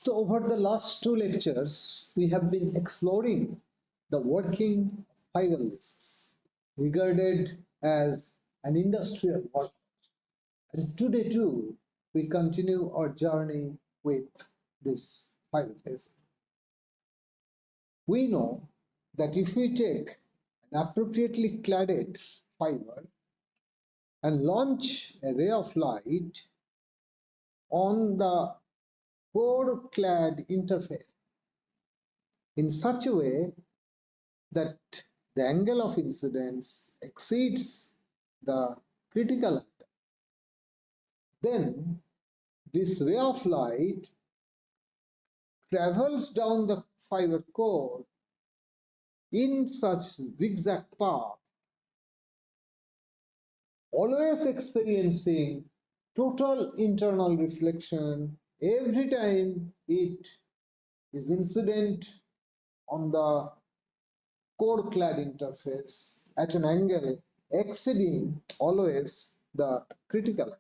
So over the last two lectures, we have been exploring the working of fiber lasers, regarded as an industrial work. And today too, we continue our journey with this fiber laser. We know that if we take an appropriately cladded fiber and launch a ray of light on the core clad interface in such a way that the angle of incidence exceeds the critical angle, then this ray of light travels down the fiber core in such zigzag path, always experiencing total internal reflection every time it is incident on the core clad interface at an angle exceeding always the critical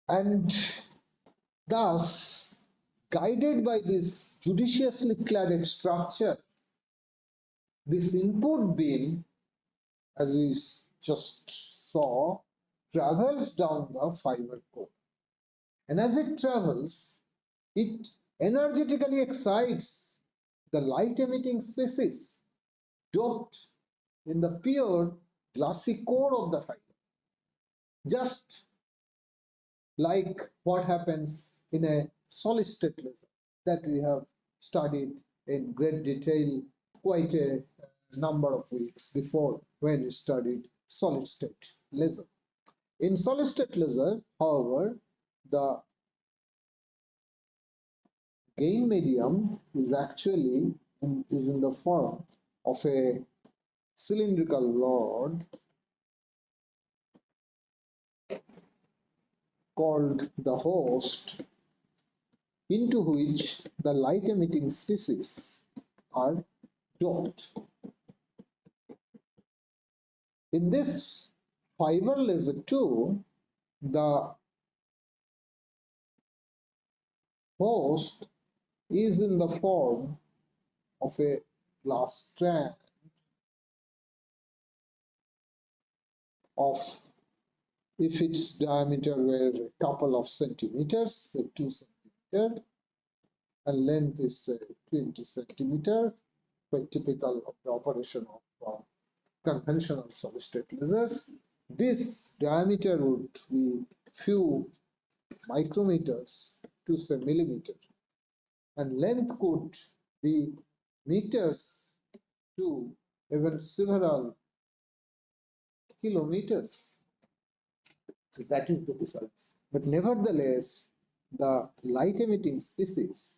angle. And thus, guided by this judiciously cladded structure, this input beam, as we just saw, travels down the fiber core. And as it travels, it energetically excites the light emitting species doped in the pure glassy core of the fiber. Just like what happens in a solid state laser that we have studied in great detail quite a number of weeks before when we studied solid state laser. In solid state laser, however, the gain medium is actually in the form of a cylindrical rod called the host, into which the light emitting species are doped. In this fiber laser too, the host is in the form of a glass strand of, if its diameter were a couple of centimeters, say 2 centimeters, and length is say 20 centimeters, quite typical of the operation of conventional solid state lasers. This diameter would be few micrometers to say millimeter, and length could be meters to even several kilometers. So that is the difference. But nevertheless, the light emitting species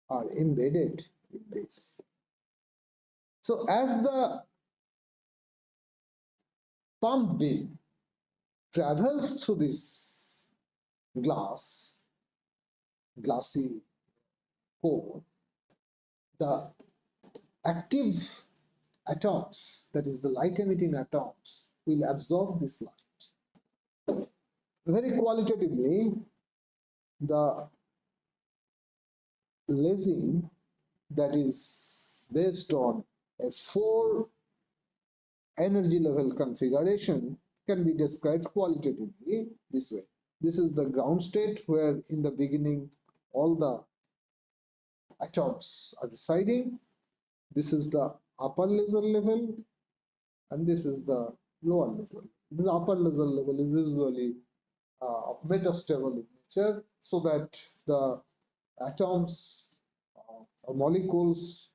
are embedded in this. So as the pump beam travels through this glassy core, the active atoms, that is the light emitting atoms, will absorb this light. Very qualitatively, the lasing that is based on a 4 energy level configuration can be described qualitatively this way. This is the ground state where in the beginning all the atoms are residing. This is the upper laser level, and this is the lower laser. The upper laser level is usually metastable in nature, so that the atoms or molecules,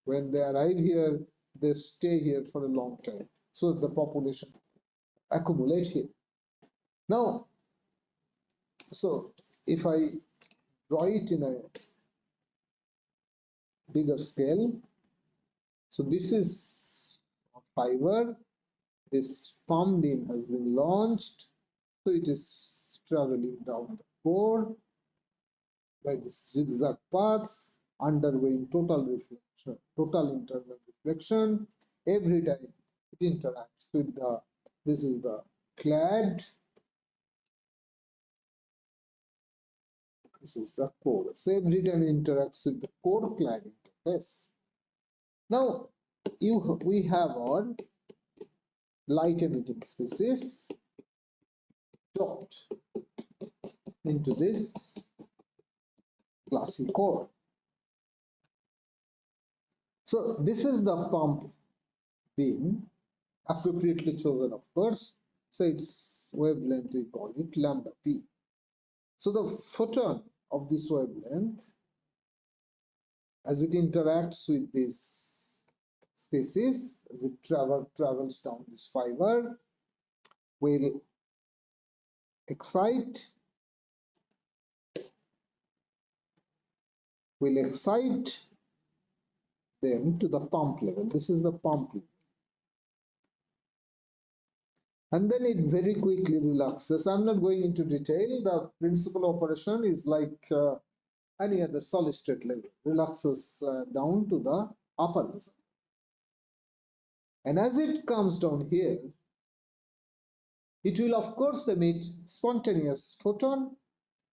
when they arrive here, they stay here for a long time, so the population accumulate here. Now, so if I draw it in a bigger scale, so this is a fiber, this pump beam has been launched, so it is traveling down the core by this zigzag paths, undergoing total reflection, total internal reflection. Every time it interacts with the, this is the clad This is the core. So every time it interacts with the core clad interface. Now we have our light emitting species docked into this glassy core. So this is the pump beam, appropriately chosen, of course. So its wavelength, we call it lambda p. So the photon of this wavelength, as it interacts with this species, as it travels down this fiber, will excite them to the pump level. This is the pump level. And then it very quickly relaxes. I'm not going into detail. The principal operation is like any other solid state level, relaxes down to the upper level. And as it comes down here, it will of course emit spontaneous photon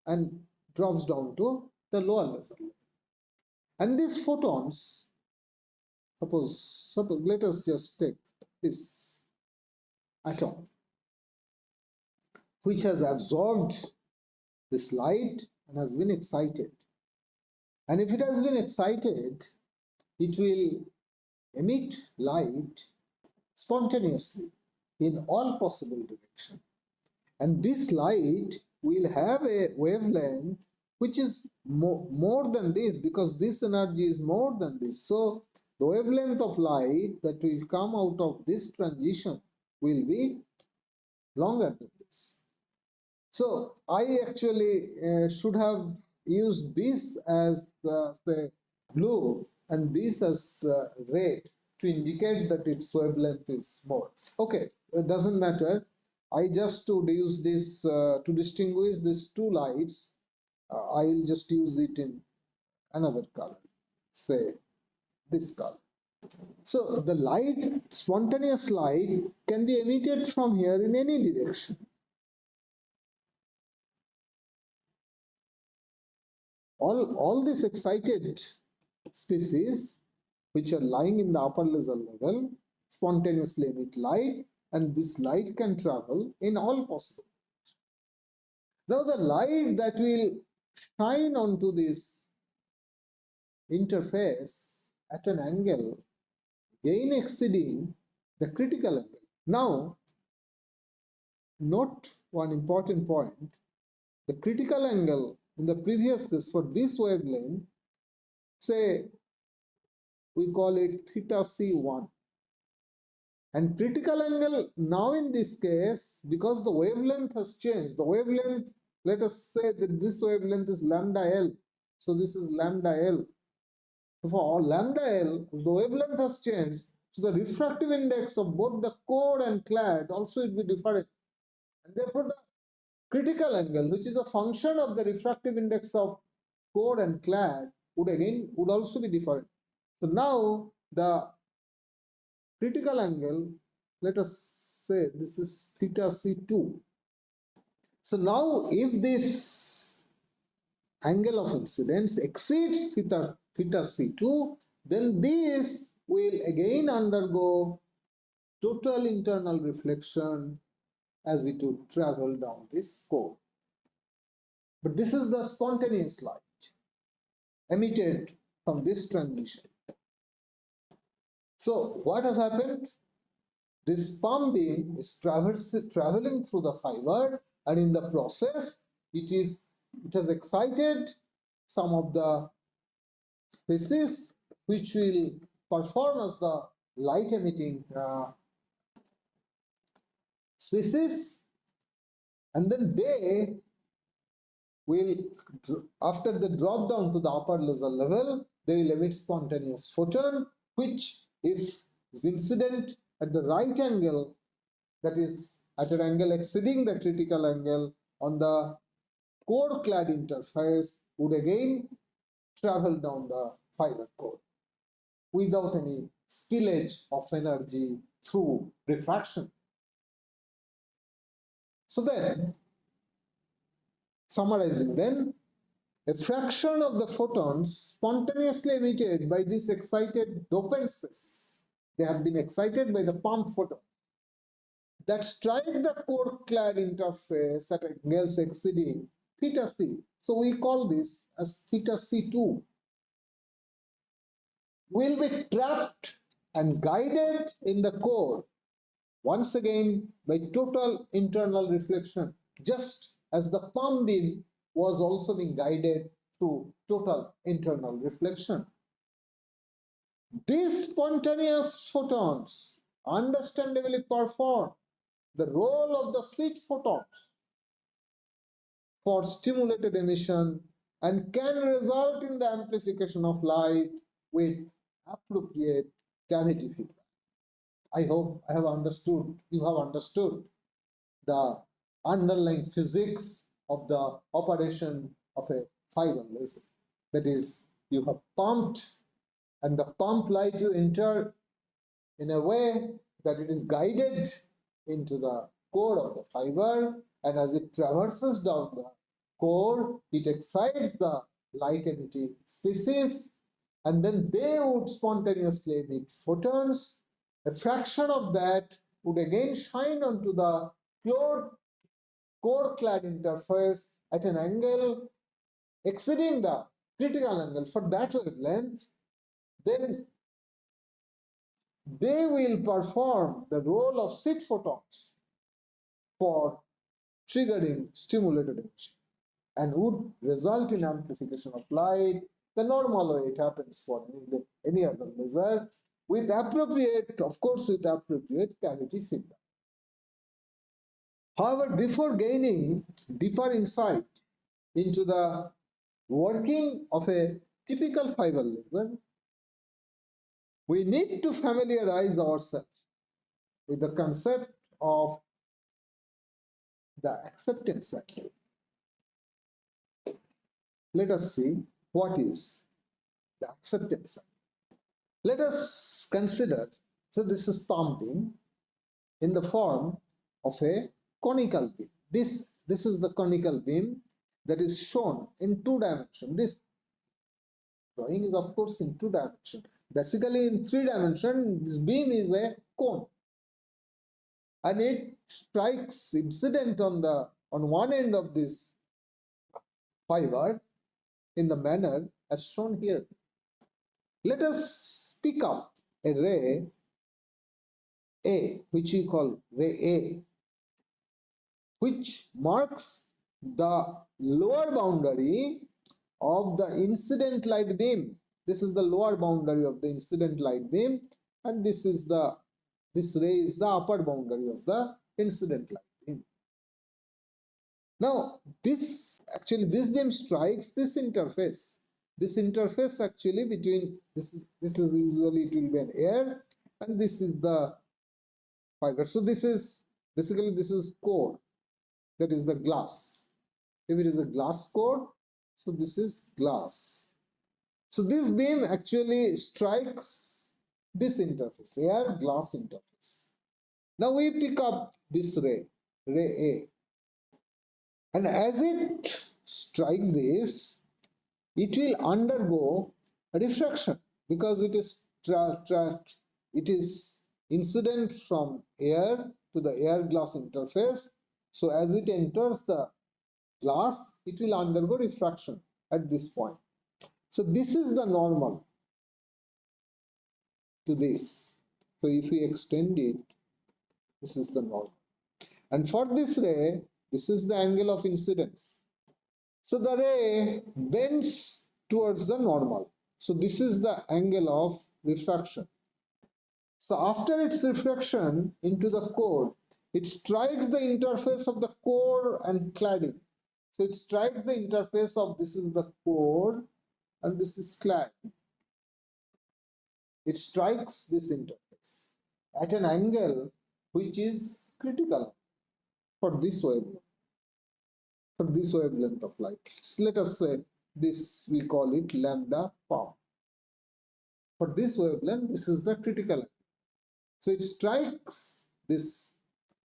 and drops down to the lower level. And these photons, suppose let us just take this atom, which has absorbed this light and has been excited. And if it has been excited, it will emit light spontaneously in all possible directions. And this light will have a wavelength which is more than this, because this energy is more than this. So the wavelength of light that will come out of this transition will be longer than this. So I actually should have used this as say blue and this as red to indicate that its wavelength is more. Okay, it doesn't matter. I just to use this to distinguish these two lights, I will just use it in another color, say this color. So the light, spontaneous light, can be emitted from here in any direction. All these excited species which are lying in the upper level spontaneously emit light, and this light can travel in all possible directions. Now the light that will shine onto this interface at an angle again exceeding the critical angle. Now note one important point. The critical angle in the previous case for this wavelength, say we call it theta c1. And critical angle now in this case, because the wavelength has changed, the wavelength, let us say that this wavelength is lambda L. So this is lambda L. So for lambda L, the wavelength has changed, so the refractive index of both the core and clad also will be different. And therefore the critical angle, which is a function of the refractive index of core and clad, would also be different. So now the critical angle, let us say this is theta c2. So now if this angle of incidence exceeds theta c2, then this will again undergo total internal reflection as it would travel down this core. But this is the spontaneous light emitted from this transition. So what has happened? This pump beam is traveling through the fiber, and in the process it has excited some of the species which will perform as the light emitting species, and then they will, after they drop down to the upper level, they will emit spontaneous photon, which if is incident at the right angle, that is at an angle exceeding the critical angle on the core clad interface, would again travel down the fiber core without any spillage of energy through refraction. So then, summarizing then, a fraction of the photons spontaneously emitted by these excited dopant species. They have been excited by the pump photon that strike the core-clad interface at angles exceeding theta c. So we call this as theta c2. Will be trapped and guided in the core once again by total internal reflection, just as the palm beam was also being guided through total internal reflection. These spontaneous photons understandably perform the role of the seed photons for stimulated emission and can result in the amplification of light with appropriate cavity feedback. I hope you have understood the underlying physics of the operation of a fiber laser. That is, you have pumped, and the pump light you enter in a way that it is guided into the core of the fiber, and as it traverses down the core, it excites the light emitting species, and then they would spontaneously emit photons. A fraction of that would again shine onto the core clad interface at an angle exceeding the critical angle for that wavelength. Then they will perform the role of seed photons for triggering stimulated emission and would result in amplification of light the normal way it happens for any other laser, with appropriate, of course, with appropriate cavity feedback. However, before gaining deeper insight into the working of a typical fiber laser, we need to familiarize ourselves with the concept of the acceptance cycle. Let us see what is the acceptance cycle. Let us consider, so this is pumping in the form of a conical beam. This is the conical beam that is shown in two dimensions. This drawing is of course in two dimensions. Basically in three dimensions, this beam is a cone, and it strikes incident on one end of this fiber in the manner as shown here. Let us pick up a ray A, which we call ray A, which marks the lower boundary of the incident light beam. This is the lower boundary of the incident light beam, and this ray is the upper boundary of the incident light beam. Now, this beam strikes this interface. This interface actually between this is usually it will be an air, and this is the fiber. So this is basically this is core, that is the glass. If it is a glass core, so this is glass. So this beam actually strikes this interface, air glass interface. Now we pick up this ray A, and as it strikes this, it will undergo a refraction because it is incident from air to the air glass interface. So as it enters the glass, it will undergo refraction at this point. So this is the normal to this. So if we extend it, this is the normal. And for this ray, this is the angle of incidence. So the ray bends towards the normal. So this is the angle of refraction. So after its refraction into the core, it strikes the interface of the core and cladding. So it strikes the interface of, this is the core and this is clad. It strikes this interface at an angle which is critical for this wavelength. For this wavelength of light. So let us say this, we call it lambda palm. For this wavelength, this is the critical angle. So it strikes this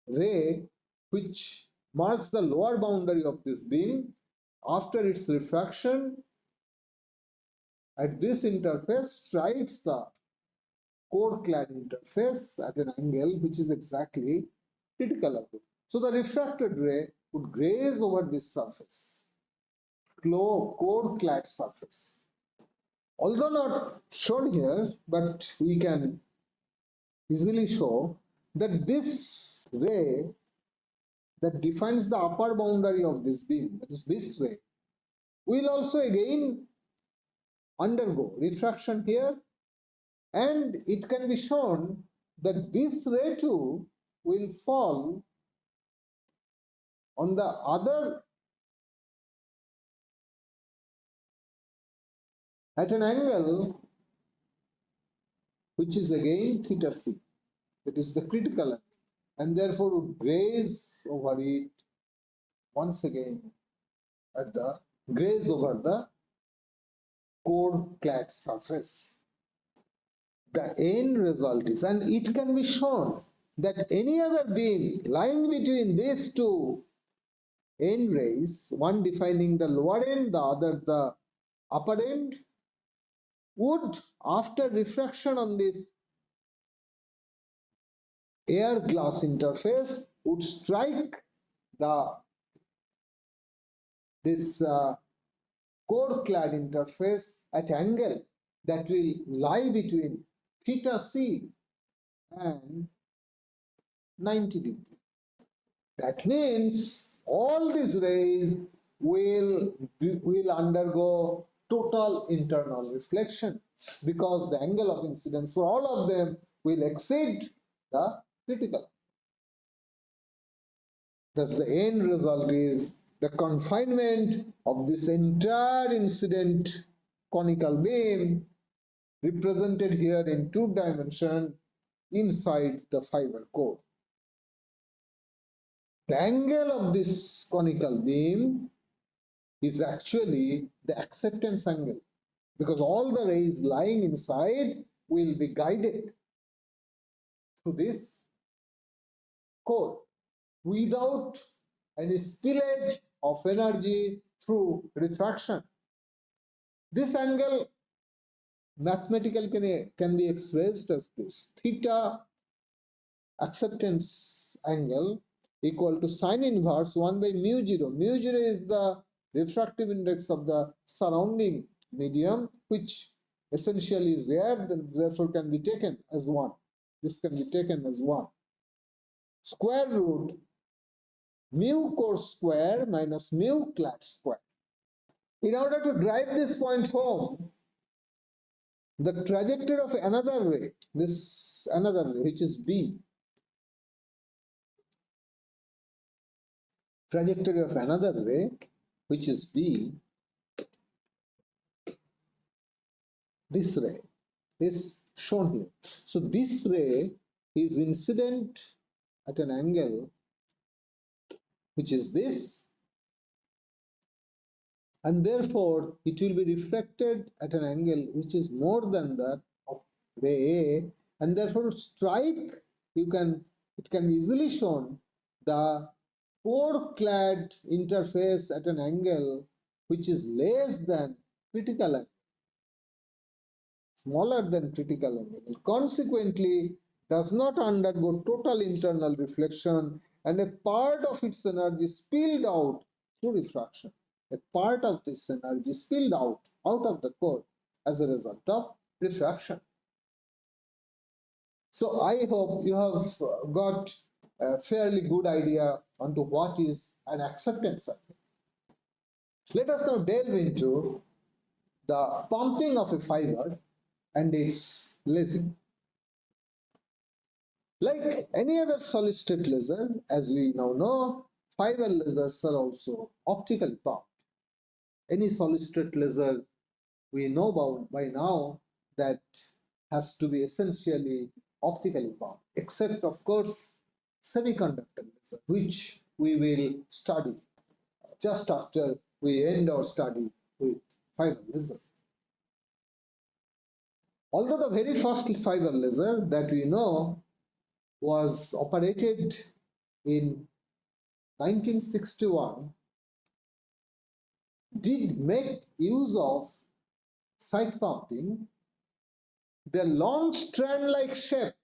ray which marks the lower boundary of this beam after its refraction at this interface strikes the core clad interface at an angle which is exactly critical angle. So the refracted ray would graze over this surface, core clad surface. Although not shown here, but we can easily show that this ray that defines the upper boundary of this beam, that is this ray, will also again undergo refraction here, and it can be shown that this ray too will fall on the other at an angle which is again theta c, that is the critical angle, and therefore would graze over it once again at the graze over the core clad surface. The end result is, and it can be shown that any other beam lying between these two end rays, one defining the lower end, the other the upper end, would, after refraction on this air glass interface, would strike the this core clad interface at angle that will lie between theta c and 90 degrees. That means all these rays will undergo total internal reflection because the angle of incidence for all of them will exceed the critical. Thus the end result is the confinement of this entire incident conical beam represented here in 2 dimensions inside the fiber core. The angle of this conical beam is actually the acceptance angle, because all the rays lying inside will be guided through this core without any spillage of energy through refraction. This angle mathematically can be expressed as this: theta acceptance angle equal to sine inverse 1 by mu 0. Mu 0 is the refractive index of the surrounding medium, which essentially is air, then therefore can be taken as 1. This can be taken as 1. Square root mu core square minus mu clad square. In order to drive this point home, the trajectory of another ray, which is B, trajectory of another ray, which is B, this ray is shown here. So this ray is incident at an angle which is this, and therefore it will be reflected at an angle which is more than that of ray A, and therefore strike, it can be easily shown the core clad interface at an angle which is less than critical angle, smaller than critical angle, consequently does not undergo total internal reflection, and a part of its energy spilled out through refraction. A part of this energy spilled out of the core as a result of refraction. So I hope you have got a fairly good idea onto what is an acceptance circuit. Let us now delve into the pumping of a fiber and its lasing. Like any other solid state laser, as we now know, fiber lasers are also optically pumped. Any solid state laser we know about by now that has to be essentially optically pumped, except of course semiconductor laser, which we will study just after we end our study with fiber laser. Although the very first fiber laser that we know was operated in 1961 did make use of side pumping, the long strand-like shape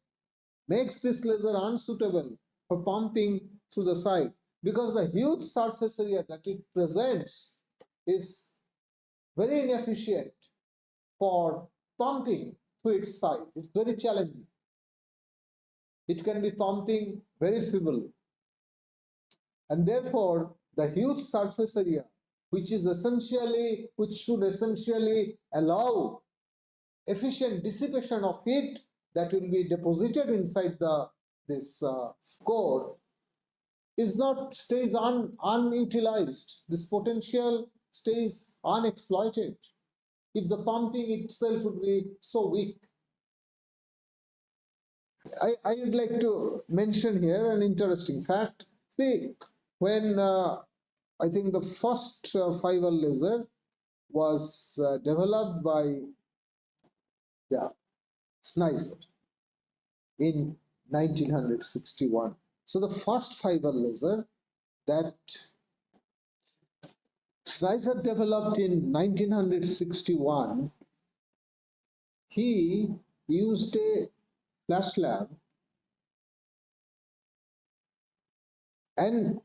makes this laser unsuitable for pumping through the side because the huge surface area that it presents is very inefficient for pumping through its side. It's very challenging. It can be pumping very feebly, and therefore the huge surface area, which should essentially allow efficient dissipation of heat that will be deposited inside this core, is not stays unutilized. This potential stays unexploited if the pumping itself would be so weak. I would like to mention here an interesting fact. See, when I think the first fiber laser was developed by, yeah, Sneijder in 1961. So the first fiber laser that Sneijder developed in 1961, he used a flash lamp and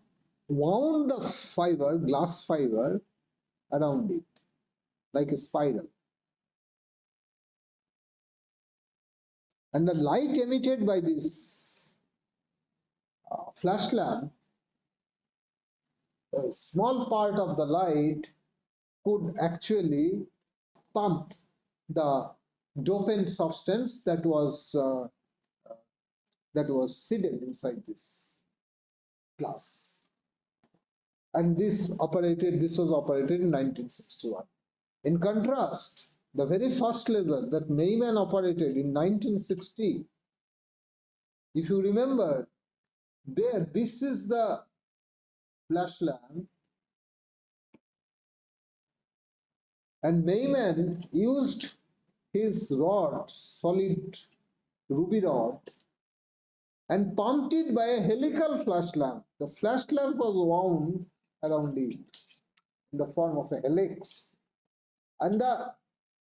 wound the fiber, glass fiber, around it like a spiral. And the light emitted by this flash lamp, a small part of the light could actually pump the dopant substance that was seated inside this glass. And this was operated in 1961. In contrast, the very first laser that Meyman operated in 1960, if you remember, this is the flash lamp, and Meyman used his rod, solid ruby rod, and pumped it by a helical flash lamp. The flash lamp was wound around it in the form of a helix, and the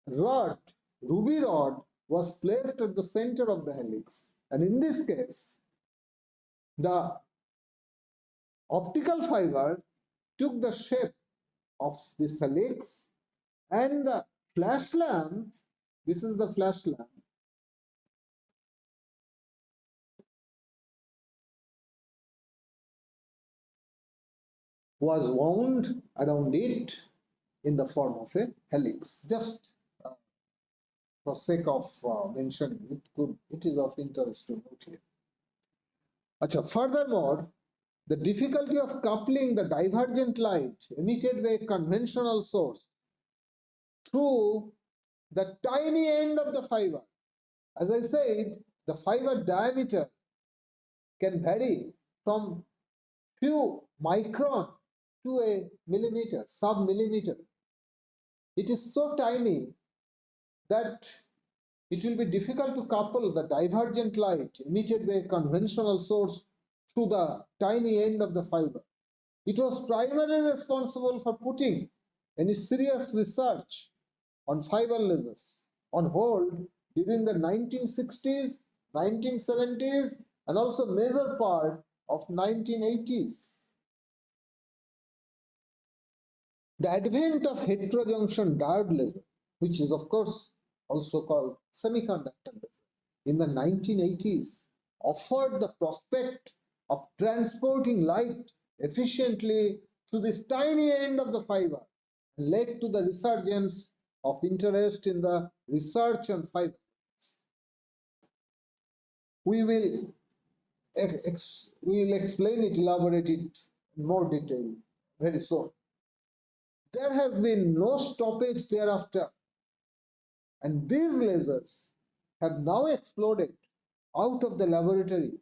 rod, ruby rod, was placed at the center of the helix. And in this case, the optical fiber took the shape of this helix, and the flash lamp, this is the flash lamp, was wound around it in the form of a helix. Just for sake of mentioning it is of interest to note here. Achha, furthermore, the difficulty of coupling the divergent light emitted by a conventional source through the tiny end of the fiber. As I said, the fiber diameter can vary from few micron to a millimeter, sub-millimeter. It is so tiny that it will be difficult to couple the divergent light emitted by a conventional source through the tiny end of the fiber. It was primarily responsible for putting any serious research on fiber lasers on hold during the 1960s, 1970s, and also major part of 1980s. The advent of heterojunction diode laser, which is of course also called semiconductor laser, in the 1980s offered the prospect of transporting light efficiently through this tiny end of the fiber and led to the resurgence of interest in the research on fiber. We will explain it, elaborate it in more detail very soon. There has been no stoppage thereafter, and these lasers have now exploded out of the laboratory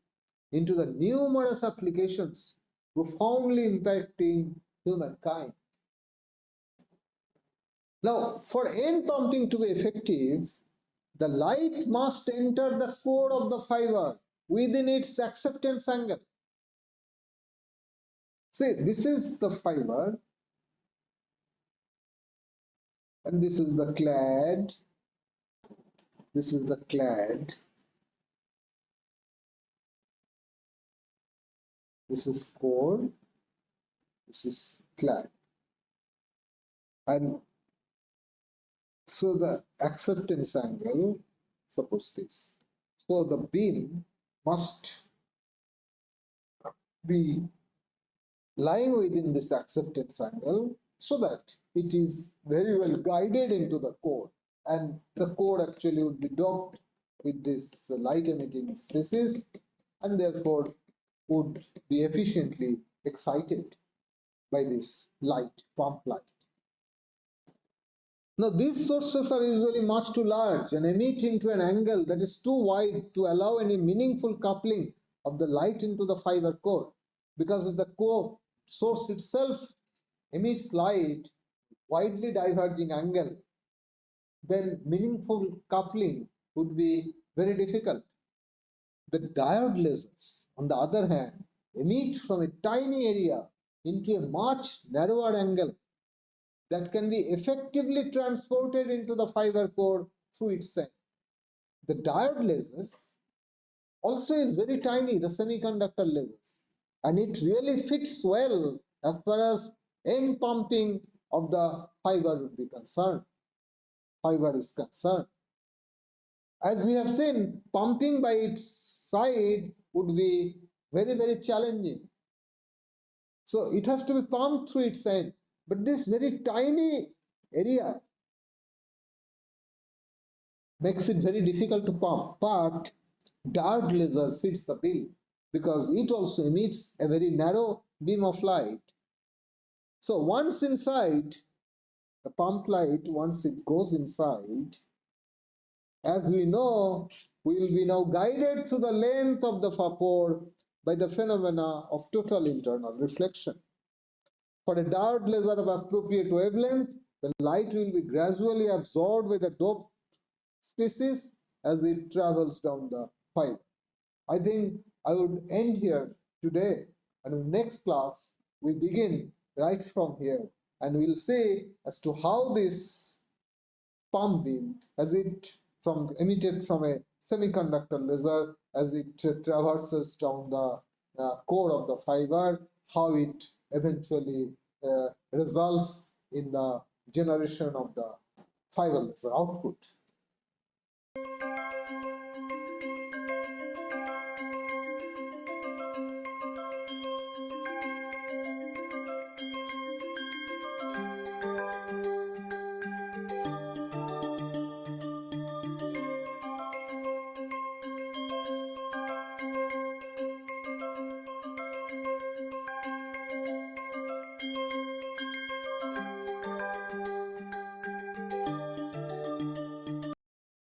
into the numerous applications profoundly impacting humankind. Now, for end pumping to be effective, the light must enter the core of the fiber within its acceptance angle. See, this is the fiber, and this is the clad. This is the clad. This is core. This is clad. And so the acceptance angle, suppose this. So the beam must be lying within this acceptance angle so that it is very well guided into the core, and the core actually would be docked with this light emitting species and therefore would be efficiently excited by this light, pump light. Now these sources are usually much too large and emit into an angle that is too wide to allow any meaningful coupling of the light into the fiber core. Because if the core source itself emits light widely diverging angle, then meaningful coupling would be very difficult. The diode lasers, on the other hand, emit from a tiny area into a much narrower angle that can be effectively transported into the fiber core through its end. The diode lasers also is very tiny, the semiconductor lasers, and it really fits well as far as end pumping of the fiber would be concerned. Fiber is concerned. As we have seen, pumping by its side would be very challenging. So it has to be pumped through its end. But this very tiny area makes it very difficult to pump. But diode laser fits the bill because it also emits a very narrow beam of light. So once inside, the pump light, once it goes inside, as we know, we will be now guided through the length of the core by the phenomena of total internal reflection. For a diode laser of appropriate wavelength, the light will be gradually absorbed by the doped species as it travels down the fiber. I think I would end here today, and in the next class we begin right from here, and we'll see as to how this pump beam, as it from emitted from a semiconductor laser, as it traverses down the core of the fiber, how it eventually results in the generation of the fiber laser output.